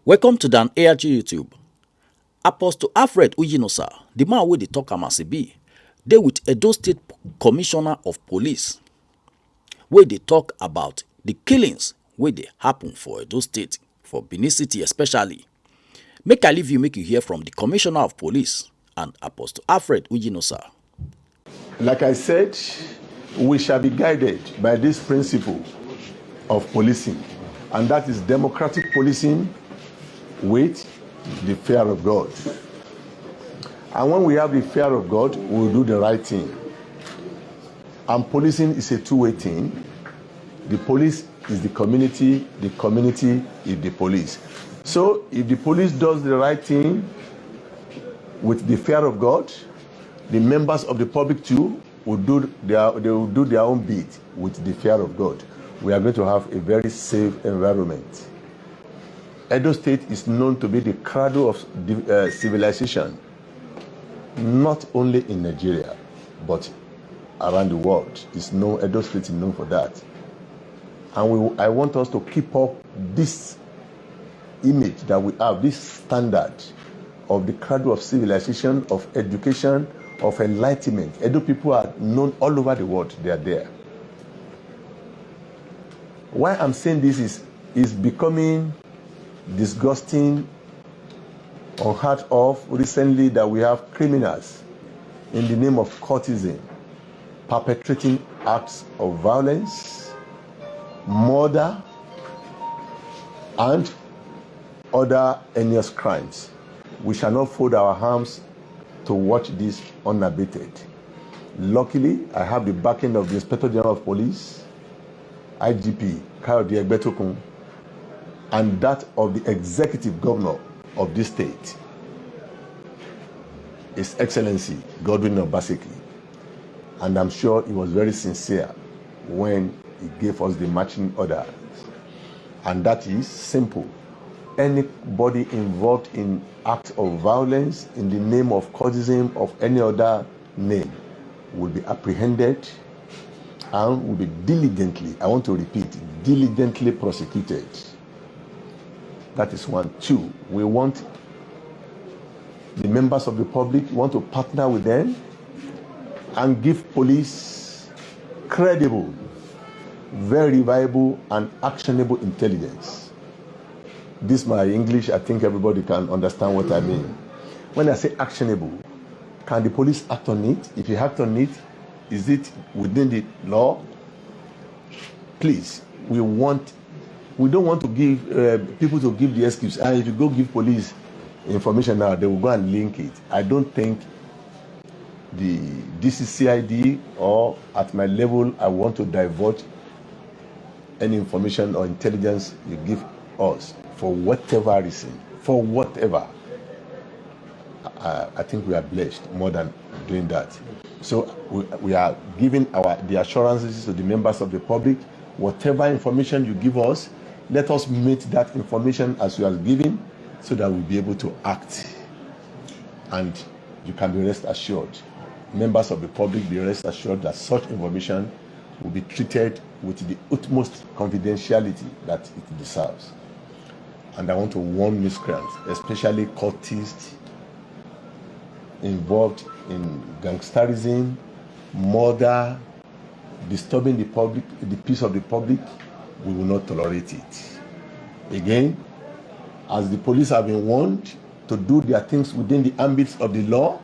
Welcome to Dan ARG YouTube. Apostle Alfred Ujinosa, the man wey dey talk am as e be, dey with Edo State Commissioner of Police, wey dey talk about the killings wey dey happen for Edo State, for Benin City especially. Make I leave you make you hear from the Commissioner of Police and Apostle Alfred Ujinosa. Like I said, we shall be guided by this principle of policing, and that is democratic policing with the fear of God. And when we have the fear of God, we will do the right thing. And policing is a two-way thing. The police is the community is the police. So if the police does the right thing with the fear of God, the members of the public too will do their own bit with the fear of God. We are going to have a very safe environment. Edo State is known to be the cradle of civilization, not only in Nigeria, but around the world. Edo State is known for that. And I want us to keep up this image that we have, this standard of the cradle of civilization, of education, of enlightenment. Edo people are known all over the world. They are there. Why I'm saying this is becoming disgusting, unheard of recently, that we have criminals in the name of courtesan perpetrating acts of violence, murder, and other heinous crimes. We shall not fold our arms to watch this unabated. Luckily, I have the backing of the Inspector General of Police, IGP Kayode Egbetokun, and that of the executive governor of this state, His Excellency Godwin Obaseki. And I'm sure he was very sincere when he gave us the marching orders. And that is simple. Anybody involved in acts of violence in the name of courtesan of any other name will be apprehended and will be diligently, I want to repeat, diligently prosecuted. That is one. Two, we want the members of the public, we want to partner with them and give police credible, very viable and actionable intelligence. This my English, I think everybody can understand what I mean. When I say actionable, can the police act on it? If you act on it, is it within the law? Please, we don't want to give people to give the excuse. If you go give police information now, they will go and link it. I don't think the DCCID or at my level, I want to divulge any information or intelligence you give us for whatever reason, for whatever. I think we are blessed more than doing that. So we are giving the assurances to the members of the public. Whatever information you give us, let us meet that information as you are giving, so that we'll be able to act. And you can be rest assured, members of the public, be rest assured that such information will be treated with the utmost confidentiality that it deserves. And I want to warn miscreants, especially cultists involved in gangsterism, murder, disturbing the public, the peace of the public. We will not tolerate it. Again, as the police have been warned to do their things within the ambits of the law,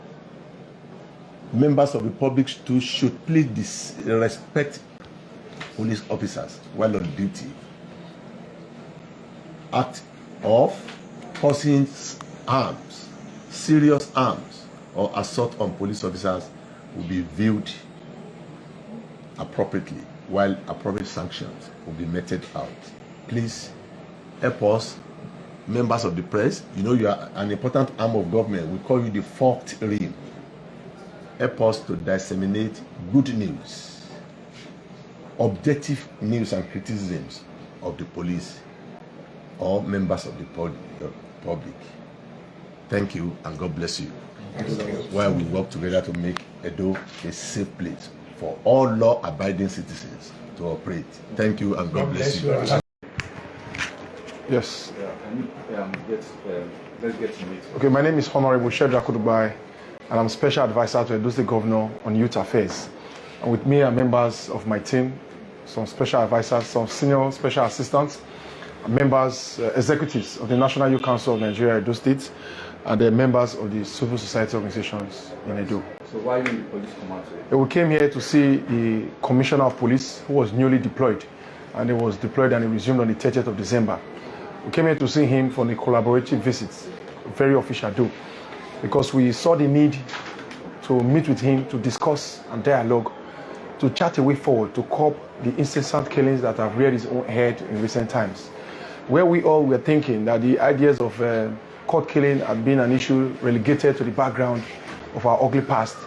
members of the public too should please respect police officers while on duty. Act of causing harms, serious harms, or assault on police officers will be viewed appropriately, while appropriate sanctions will be meted out. Please help us, members of the press. You know you are an important arm of government. We call you the fourth rim. Help us to disseminate good news, objective news and criticisms of the police or members of the public. Thank you, and God bless you. While we work together to make Edo a safe place for all law-abiding citizens to operate. Thank you, and God bless you. Yes. Can you let's get to meet? Okay, my name is Honorable Shedrack Dubai, and I'm Special Advisor to Edo State Governor on Youth Affairs. And with me are members of my team, some special advisors, some senior special assistants, members, executives of the National Youth Council of Nigeria, Edo State, and the members of the civil society organizations in Edo. So why you in the police command today? We came here to see the Commissioner of Police, who was newly deployed, and he was deployed and he resumed on the 30th of December. We came here to see him for a collaborative visit, very official do, because we saw the need to meet with him to discuss and dialogue, to chart a way forward to curb the incessant killings that have reared its own head in recent times. Where we all were thinking that the ideas of court killing had been an issue relegated to the background of our ugly past,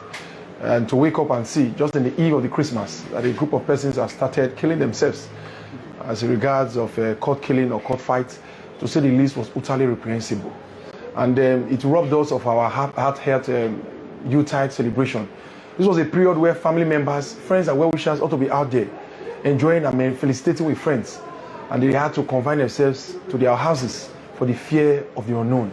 and to wake up and see, just in the eve of the Christmas, that a group of persons have started killing themselves as regards of court killing or court fight, to say the least, was utterly reprehensible. And it robbed us of our heartfelt Yuletide celebration. This was a period where family members, friends and well-wishers ought to be out there enjoying and felicitating with friends, and they had to confine themselves to their houses for the fear of the unknown.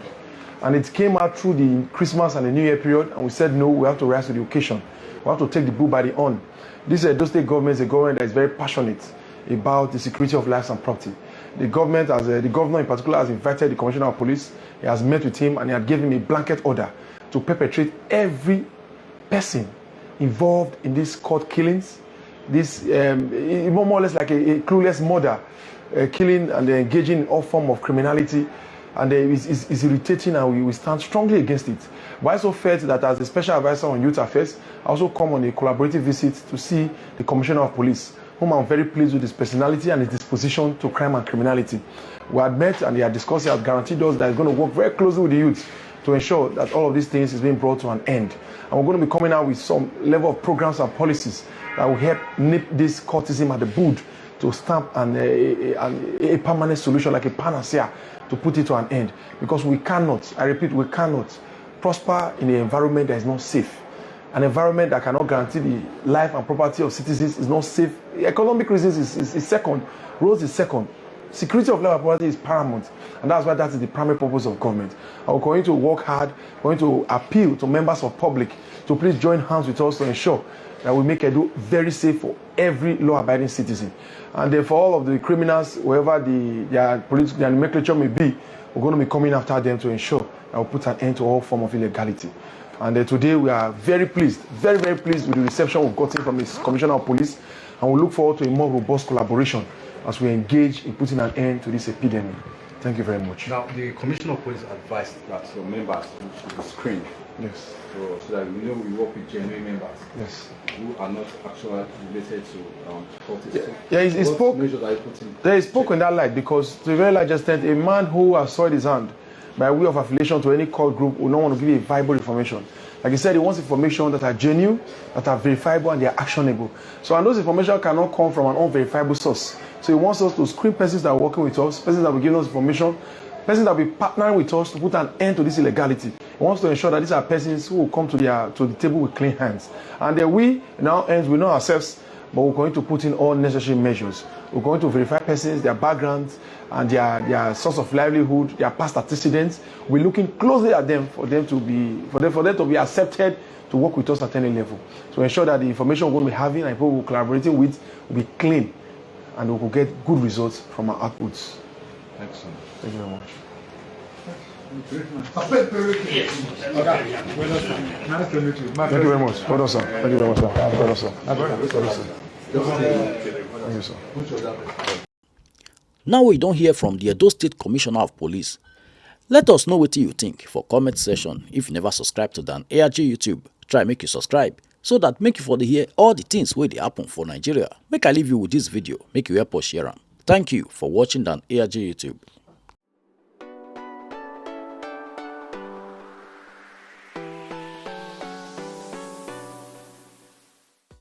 And it came out through the Christmas and the New Year period, and we said, no, we have to rise to the occasion. We have to take the bull by the horn. This Edo State government is a government that is very passionate about the security of lives and property. The government, the governor in particular, has invited the Commissioner of Police. He has met with him and he had given him a blanket order to perpetrate every person involved in these court killings. This more or less like a clueless murder, killing and engaging in all form of criminality, and it's irritating, and we stand strongly against it. But I also felt that as a special advisor on youth affairs, I also come on a collaborative visit to see the Commissioner of Police, whom I'm very pleased with his personality and his disposition to crime and criminality. We had met and he had discussed, he had guaranteed us that he's going to work very closely with the youth to ensure that all of these things is being brought to an end. And we're going to be coming out with some level of programs and policies that will help nip this courtism at the bud, to stamp a permanent solution, like a panacea, to put it to an end. Because we cannot, I repeat, we cannot prosper in an environment that is not safe. An environment that cannot guarantee the life and property of citizens is not safe. Economic reasons is second, roads is second. Security of life and property is paramount, and that's why that is the primary purpose of government. And we're going to work hard, going to appeal to members of public to please join hands with us to ensure that we make Edo very safe for every law-abiding citizen. And then for all of the criminals, wherever their political, their nomenclature may be, we're going to be coming after them to ensure that we put an end to all form of illegality. And today we are very pleased, very, very pleased with the reception we've gotten from the Commissioner of Police, and we look forward to a more robust collaboration as we engage in putting an end to this epidemic. Thank you very much. Now, the Commissioner of Police advised that your members should be screened. Yes. So that we work with genuine members. Yes. Who are not actually related to cultists. Yeah, he spoke. Measures are you putting? Yeah, he spoke in that light, because to a very large extent, a man who has soiled his hand by way of affiliation to any cult group will not want to give you a viable information. Like he said, he wants information that are genuine, that are verifiable, and they are actionable. So, and those information cannot come from an unverifiable source. So he wants us to screen persons that are working with us, persons that will give us information, persons that will be partnering with us to put an end to this illegality. He wants to ensure that these are persons who will come to the table with clean hands. And then we, in our ends, we know ourselves, but we're going to put in all necessary measures. We're going to verify persons, their backgrounds, and their source of livelihood, their past antecedents. We're looking closely at them for them to be accepted to work with us at any level. To ensure that the information we're going to be having and people we're collaborating with will be clean, and we will get good results from our outputs. Excellent. Thank you very much. Thank Thank you very much. Well done, sir. Thank you very much, sir. Well done, sir. Well done, sir. Thank you, sir. Now we don't hear from the Edo State Commissioner of Police. Let us know what you think for comment section. If you never subscribe to Dan ARG YouTube, try make you subscribe, so that make you for the hear all the things where they happen for Nigeria. Make I leave you with this video, make you help us share them. Thank you for watching Dan ARG YouTube.